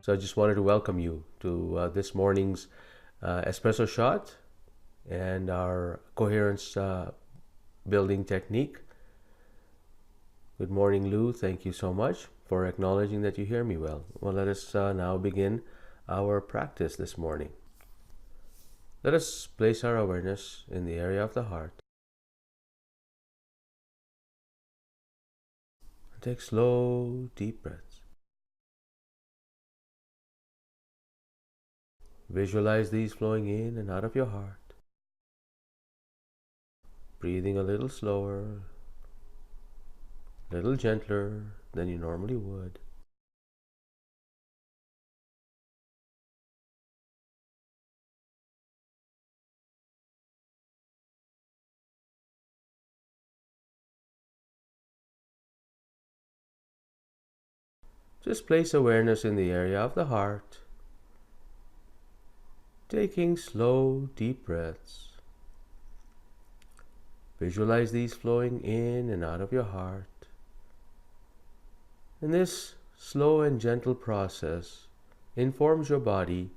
So I just wanted to welcome you to this morning's espresso shot and our coherence building technique. Good morning, Lou. Thank you so much for acknowledging that you hear me well. Well, let us now begin our practice this morning. Let us place our awareness in the area of the heart. Take slow, deep breaths. Visualize these flowing in and out of your heart. Breathing a little slower, a little gentler than you normally would. Just place awareness in the area of the heart, taking slow, deep breaths. Visualize these flowing in and out of your heart. And this slow and gentle process informs your body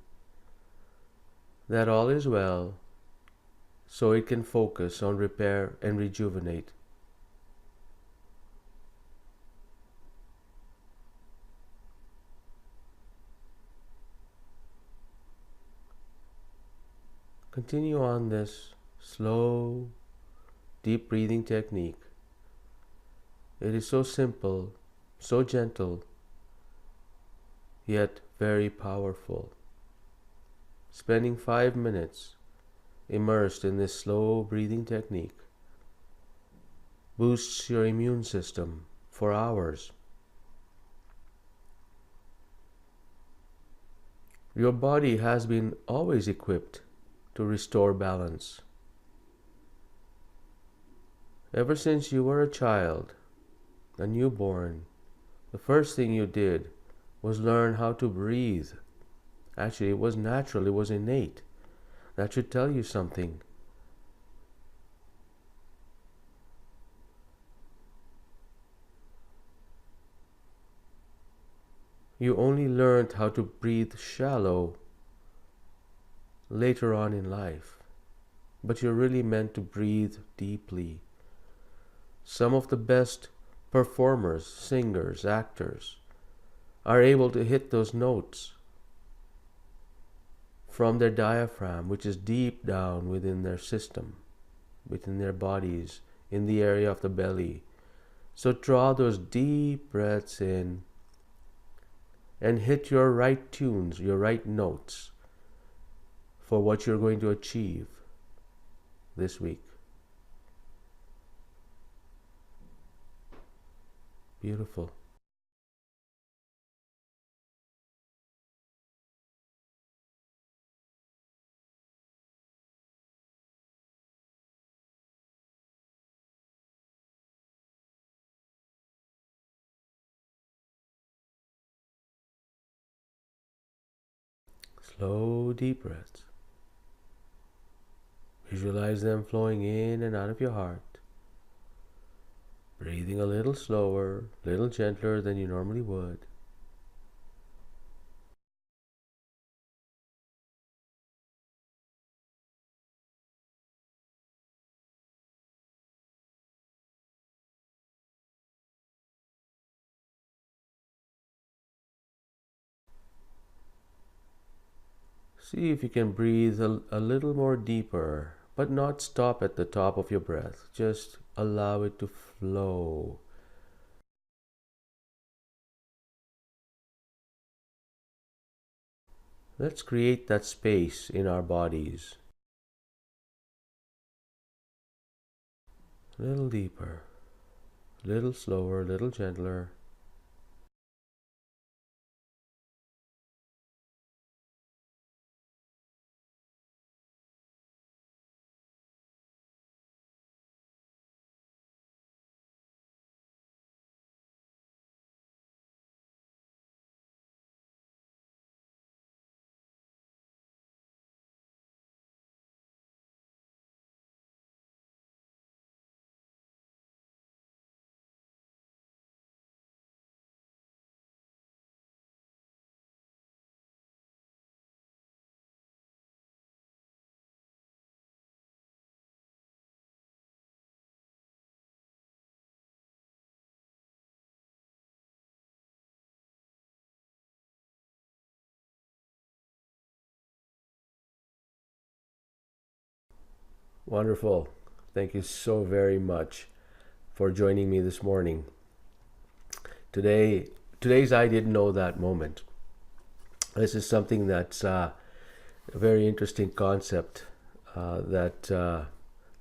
that all is well, so it can focus on repair and rejuvenate. Continue on this slow, deep breathing technique. It is so simple, so gentle, yet very powerful. Spending 5 minutes immersed in this slow breathing technique boosts your immune system for hours. Your body has been always equipped to restore balance. Ever since you were a child, a newborn, the first thing you did was learn how to breathe. Actually, it was natural, it was innate. That should tell you something. You only learned how to breathe shallow later on in life, but you're really meant to breathe deeply. Some of the best performers, singers, actors are able to hit those notes from their diaphragm, which is deep down within their system, within their bodies, in the area of the belly. So draw those deep breaths in and hit your right tunes, your right notes for what you're going to achieve this week. Beautiful. Slow, deep breaths. Visualize them flowing in and out of your heart. Breathing a little slower, a little gentler than you normally would. See if you can breathe a little more deeper, but not stop at the top of your breath. Just allow it to flow. Let's create that space in our bodies. A little deeper, a little slower, a little gentler. Wonderful. Thank you so very much for joining me this morning. Today's I didn't know that moment. This is something that's a very interesting concept that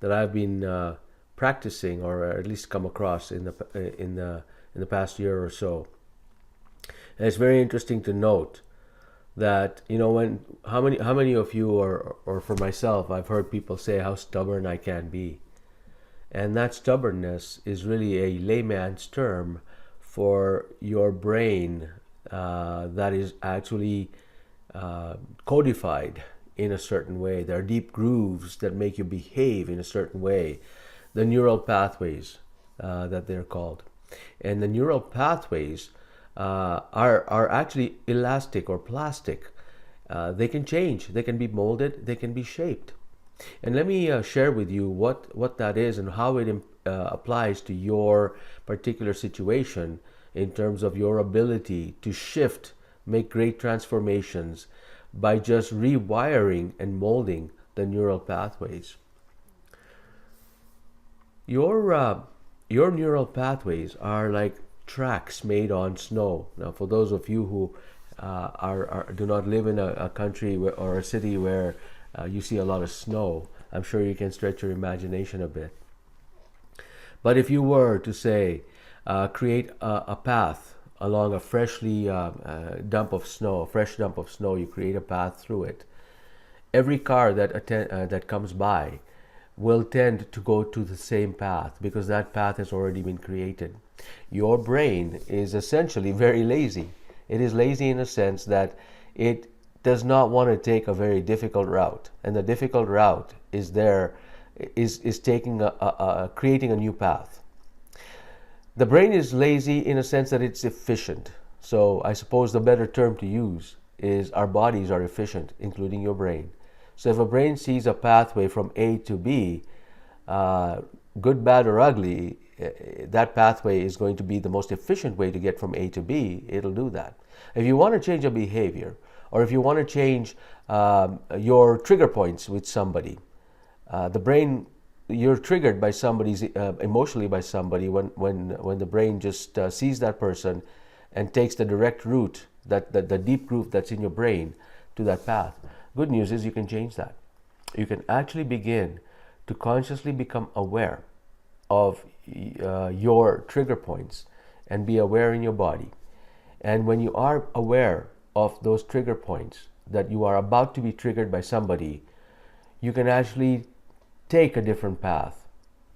I've been practicing, or at least come across in the past year or so. And it's very interesting to note that, when how many of you, or for myself, I've heard people say how stubborn I can be. And that stubbornness is really a layman's term for your brain that is actually codified in a certain way. There are deep grooves that make you behave in a certain way. The neural pathways that they're called. And the neural pathways are actually elastic or plastic. They can change, they can be molded, they can be shaped. And let me share with you what that is and how it applies to your particular situation in terms of your ability to shift, make great transformations by just rewiring and molding the neural pathways. Your neural pathways are like tracks made on snow. Now, for those of you who do not live in a country or a city where you see a lot of snow, I'm sure you can stretch your imagination a bit. But if you were to say, create a path along a fresh dump of snow, you create a path through it. Every car that comes by will tend to go to the same path because that path has already been created. Your brain is essentially very lazy. It is lazy in a sense that it does not want to take a very difficult route, and the difficult route is taking creating a new path. The brain is lazy in a sense that it's efficient. So I suppose the better term to use is our bodies are efficient, including your brain. So if a brain sees a pathway from A to B, good, bad, or ugly, that pathway is going to be the most efficient way to get from A to B. It'll do that. If you want to change a behavior, or if you want to change your trigger points with somebody, the brain, you're triggered by somebody's emotionally by somebody when the brain just sees that person and takes the direct route, that the deep groove that's in your brain, to that path. Good news is you can change that. You can actually begin to consciously become aware of your trigger points and be aware in your body. And when you are aware of those trigger points, that you are about to be triggered by somebody, you can actually take a different path,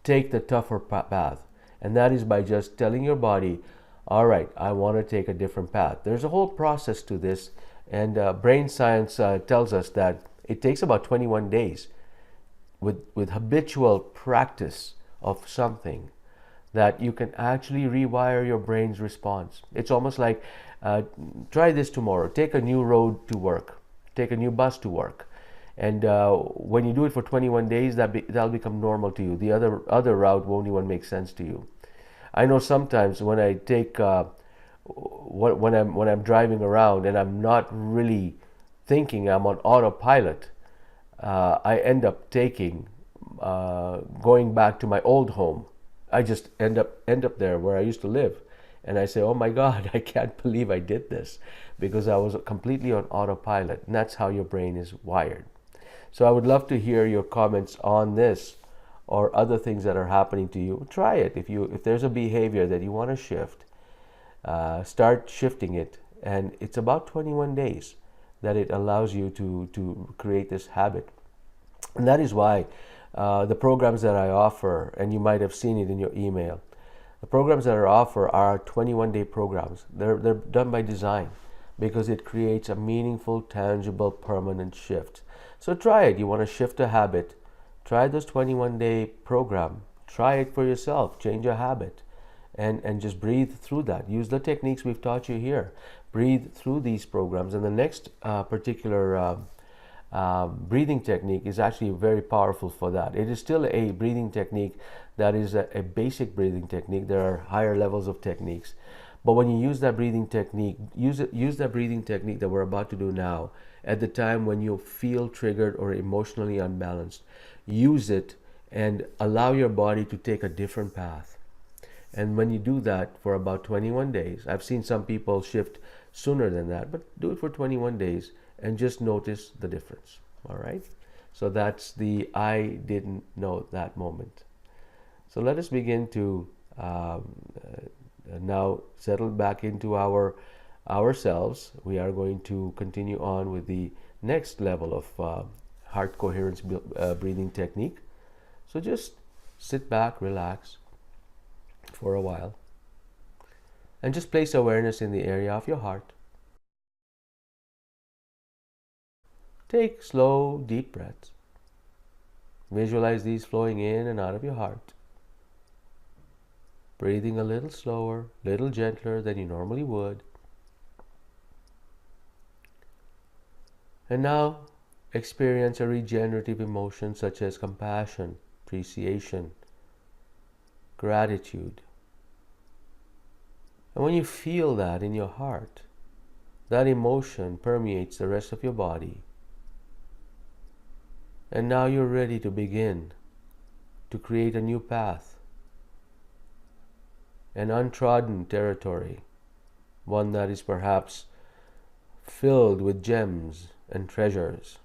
take the tougher path. And that is by just telling your body, all right, I want to take a different path. There's a whole process to this, and brain science tells us that it takes about 21 days with habitual practice of something that you can actually rewire your brain's response. It's almost like, try this tomorrow. Take a new road to work. Take a new bus to work. And when you do it for 21 days, that'll become normal to you. The other route won't even make sense to you. I know sometimes when I take when I'm driving around and I'm not really thinking, I'm on autopilot, I end up going back to my old home. I just end up there where I used to live, and I say, oh my God, I can't believe I did this, because I was completely on autopilot. And that's how your brain is wired. So I would love to hear your comments on this or other things that are happening to you. Try it. If there's a behavior that you want to shift, start shifting it. And it's about 21 days that it allows you to create this habit. And that is why the programs that I offer, and you might have seen it in your email, the programs that I offer are 21-day programs. They're done by design because it creates a meaningful, tangible, permanent shift. So try it. You want to shift a habit, try this 21-day program. Try it for yourself. Change a habit and just breathe through that. Use the techniques we've taught you here. Breathe through these programs. And the next particular breathing technique is actually very powerful for that. It is still a breathing technique that is a basic breathing technique. There are higher levels of techniques. But when you use that breathing technique, use that breathing technique that we're about to do now at the time when you feel triggered or emotionally unbalanced. Use it and allow your body to take a different path. And when you do that for about 21 days, I've seen some people shift sooner than that, but do it for 21 days and just notice the difference. All right? So that's the I didn't know that moment. So let us begin to now settle back into ourselves. We are going to continue on with the next level of heart coherence breathing technique. So just sit back, relax for a while, and just place awareness in the area of your heart. Take slow, deep breaths. Visualize these flowing in and out of your heart. Breathing a little slower, a little gentler than you normally would. And now experience a regenerative emotion such as compassion, appreciation, gratitude. And when you feel that in your heart, that emotion permeates the rest of your body. And now you're ready to begin to create a new path, an untrodden territory, one that is perhaps filled with gems and treasures,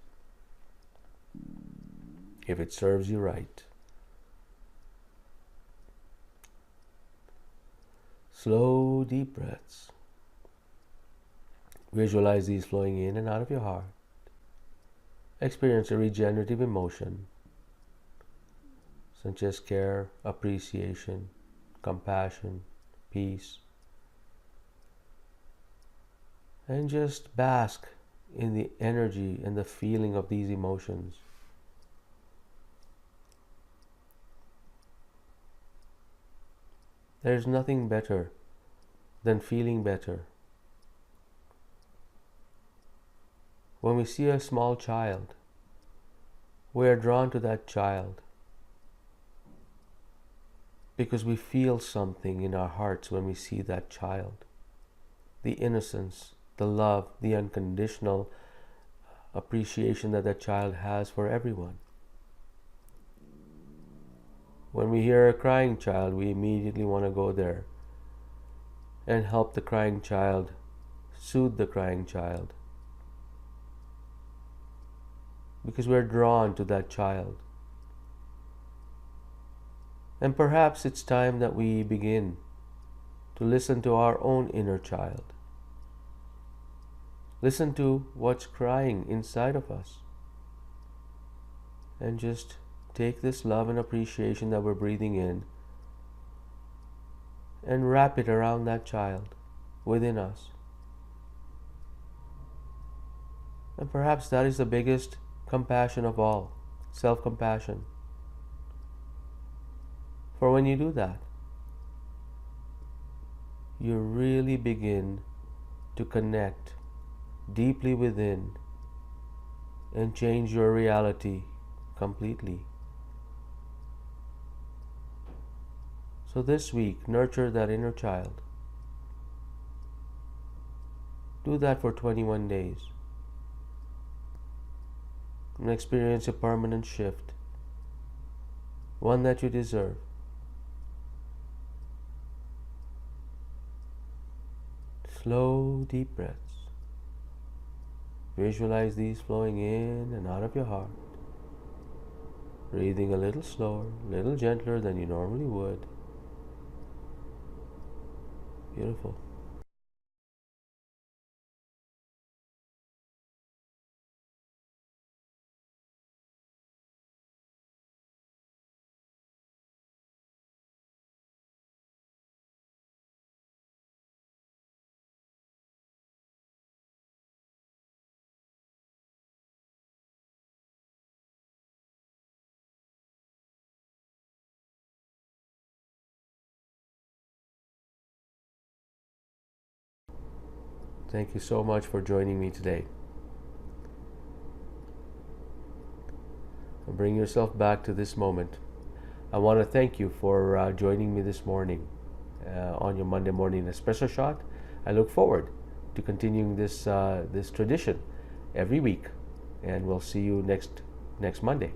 if it serves you right. Slow, deep breaths. Visualize these flowing in and out of your heart. Experience a regenerative emotion such as care, appreciation, compassion, peace. And just bask in the energy and the feeling of these emotions. There's nothing better than feeling better. When we see a small child, we are drawn to that child because we feel something in our hearts when we see that child. The innocence, the love, the unconditional appreciation that that child has for everyone. When we hear a crying child, we immediately want to go there and help the crying child, soothe the crying child, because we're drawn to that child. And perhaps it's time that we begin to listen to our own inner child. Listen to what's crying inside of us. And just take this love and appreciation that we're breathing in and wrap it around that child within us. And perhaps that is the biggest compassion of all, self-compassion. For when you do that, you really begin to connect deeply within and change your reality completely. So this week, nurture that inner child. Do that for 21 days and experience a permanent shift, one that you deserve. Slow, deep breaths. Visualize these flowing in and out of your heart. Breathing a little slower, a little gentler than you normally would. Beautiful. Thank you so much for joining me today. And bring yourself back to this moment. I want to thank you for joining me this morning on your Monday morning espresso shot. I look forward to continuing this tradition every week, and we'll see you next Monday.